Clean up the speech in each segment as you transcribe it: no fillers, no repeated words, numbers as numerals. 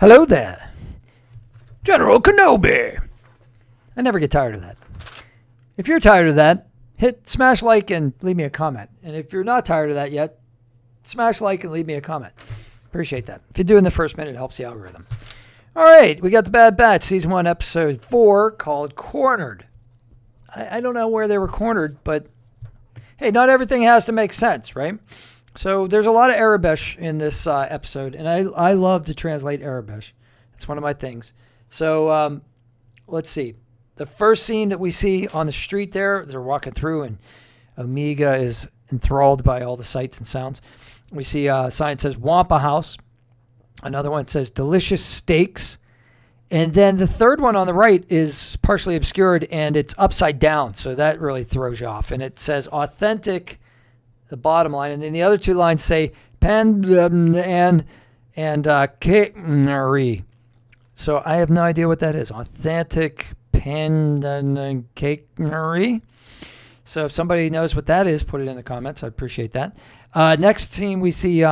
Hello there, General Kenobi. I never get tired of that. If you're tired of that, smash like and leave me a comment. And if you're not tired of that yet, smash like and leave me a comment. Appreciate that. If you do in the first minute, it helps the algorithm. All right, we got the Bad Batch, Season 1, Episode 4, called Cornered. I don't know where they were cornered, but hey, not everything has to make sense, right? So there's a lot of Arabish in this episode, and I love to translate Arabish. It's one of my things. So let's see. The first scene that we see on the street there, they're walking through, and Omega is enthralled by all the sights and sounds. We see a sign that says Wampa House. Another one says Delicious Steaks. And then the third one on the right is partially obscured, and it's upside down, so that really throws you off. And it says Authentic, the bottom line. And then the other two lines say Pan and Cakery. So I have no idea what that is. Authentic Cakery. So if somebody knows what that is, put it in the comments. I'd appreciate that. Next scene, we see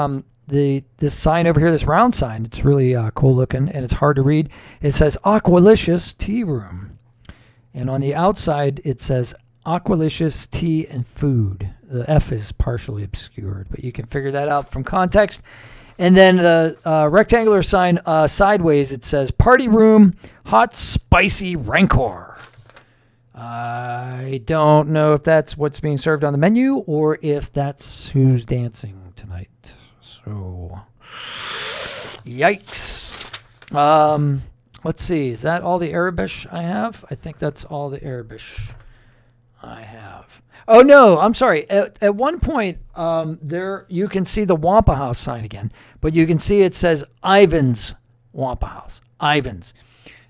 this sign over here, this round sign. It's really cool looking, and it's hard to read. It says Aqualicious Tea Room. And on the outside, it says Aqualicious Tea and Food. The F is partially obscured, but you can figure that out from context. And then the rectangular sign sideways, it says Party Room Hot Spicy Rancor. I don't know if that's what's being served on the menu or if that's who's dancing tonight. So, yikes. Let's see. Is that all the Arabish I have? I think that's all the Arabish I have. Oh, no. I'm sorry. At one point, there you can see the Wampa House sign again, but you can see it says Ivan's Wampa House. Ivan's.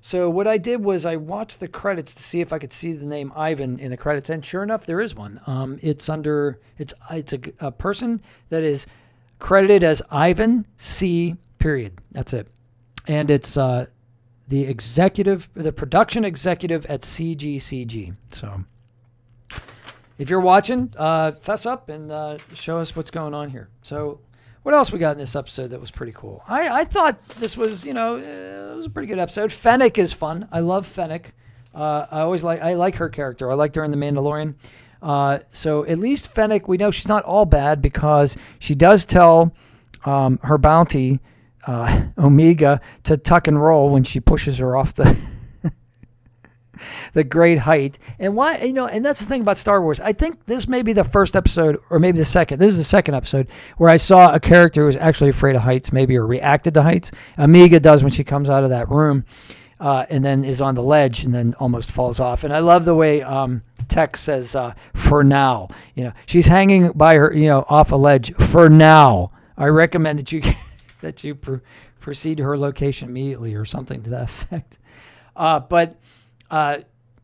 So what I did was I watched the credits to see if I could see the name Ivan in the credits, and sure enough, there is one. It's a person that is credited as Ivan C. Period. That's it, and it's the production executive at CGCG. So if you're watching, fess up and show us what's going on here. So. What else we got in this episode that was pretty cool? I thought this was, it was a pretty good episode. Fennec is fun. I love Fennec. I like her character. I liked her in The Mandalorian. So at least Fennec, we know she's not all bad because she does tell her bounty, Omega, to tuck and roll when she pushes her off the the great height. And why, and that's the thing about Star Wars. I think this may be the first episode, or maybe the second. This is the second episode where I saw a character who was actually afraid of heights, maybe, or reacted to heights. Omega does when she comes out of that room and then is on the ledge and then almost falls off. And I love the way Tech says, for now. She's hanging by her, off a ledge for now. I recommend that you proceed to her location immediately or something to that effect. But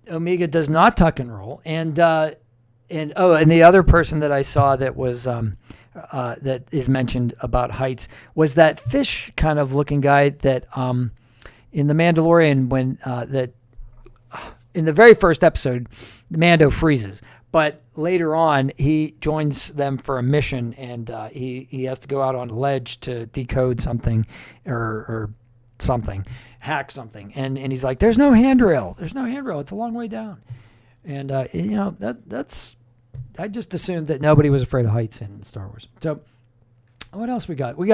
Omega does not tuck and roll, and the other person that I saw that was that is mentioned about heights was that fish kind of looking guy that in The Mandalorian when in the very first episode, the Mando freezes, but later on he joins them for a mission, and he has to go out on a ledge to decode something or something. Hack something, and he's like, there's no handrail, it's a long way down. And that's I just assumed that nobody was afraid of heights in Star Wars. So what else we got? We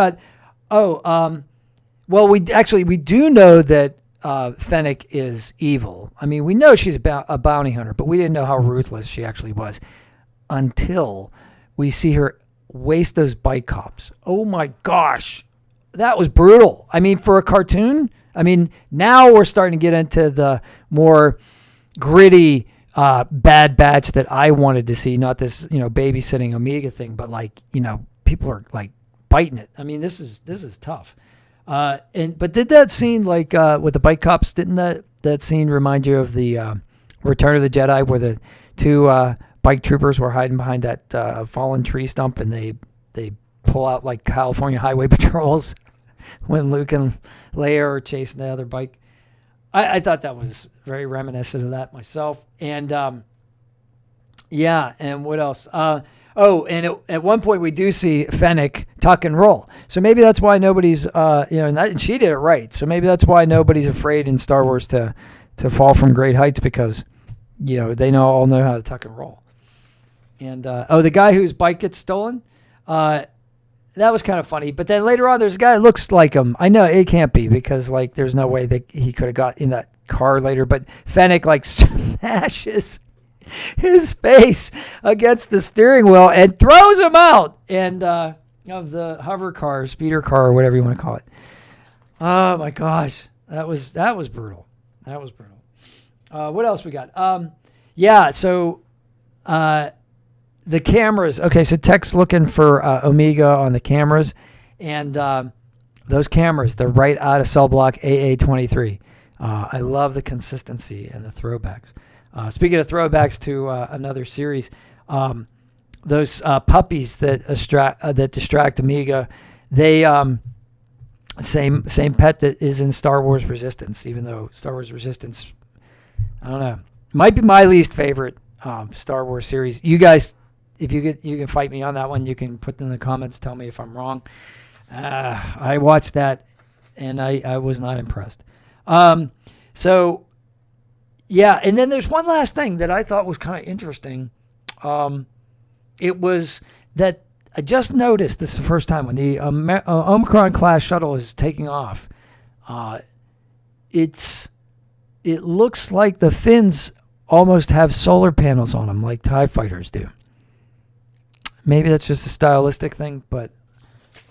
do know that Fennec is evil. I mean, we know she's a bounty hunter, but we didn't know how ruthless she actually was until we see her waste those bike cops. Oh my gosh, that was brutal. I mean, for a cartoon. I mean, now we're starting to get into the more gritty Bad Batch that I wanted to see, not this, babysitting Omega thing, but people are like biting it. I mean, this is tough. But did that scene with the bike cops? Didn't that scene remind you of the Return of the Jedi, where the two bike troopers were hiding behind that fallen tree stump, and they pull out like California highway patrols? When Luke and Leia are chasing the other bike. I thought that was very reminiscent of that myself. And, and what else? Oh, and at one point we do see Fennec tuck and roll. So maybe that's why nobody's, and she did it right. So maybe that's why nobody's afraid in Star Wars to fall from great heights, because, they all know how to tuck and roll. And, the guy whose bike gets stolen, that was kind of funny. But then later on, there's a guy that looks like him. I know it can't be, because, there's no way that he could have got in that car later. But Fennec, smashes his face against the steering wheel and throws him out of the hover car, speeder car, or whatever you want to call it. Oh my gosh, that was brutal. That was brutal. What else we got? So the cameras. Okay, so Tech's looking for Omega on the cameras, and those cameras, they're right out of cell block AA23. I love the consistency and the throwbacks. Speaking of throwbacks to another series, those puppies that distract Omega, they same pet that is in Star Wars Resistance. Even though Star Wars Resistance, I don't know, might be my least favorite Star Wars series. You guys, if you can fight me on that one, you can put in the comments. Tell me if I'm wrong. I watched that and I was not impressed. Yeah, and then there's one last thing that I thought was kind of interesting. It was that I just noticed, this is the first time, when the Omicron class shuttle is taking off, it looks like the fins almost have solar panels on them like TIE fighters do. Maybe that's just a stylistic thing, but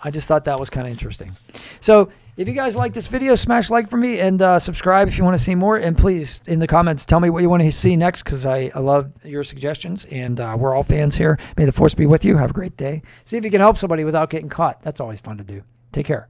I just thought that was kind of interesting. So if you guys like this video, smash like for me, and subscribe if you want to see more. And please, in the comments, tell me what you want to see next, because I love your suggestions, and we're all fans here. May the Force be with you. Have a great day. See if you can help somebody without getting caught. That's always fun to do. Take care.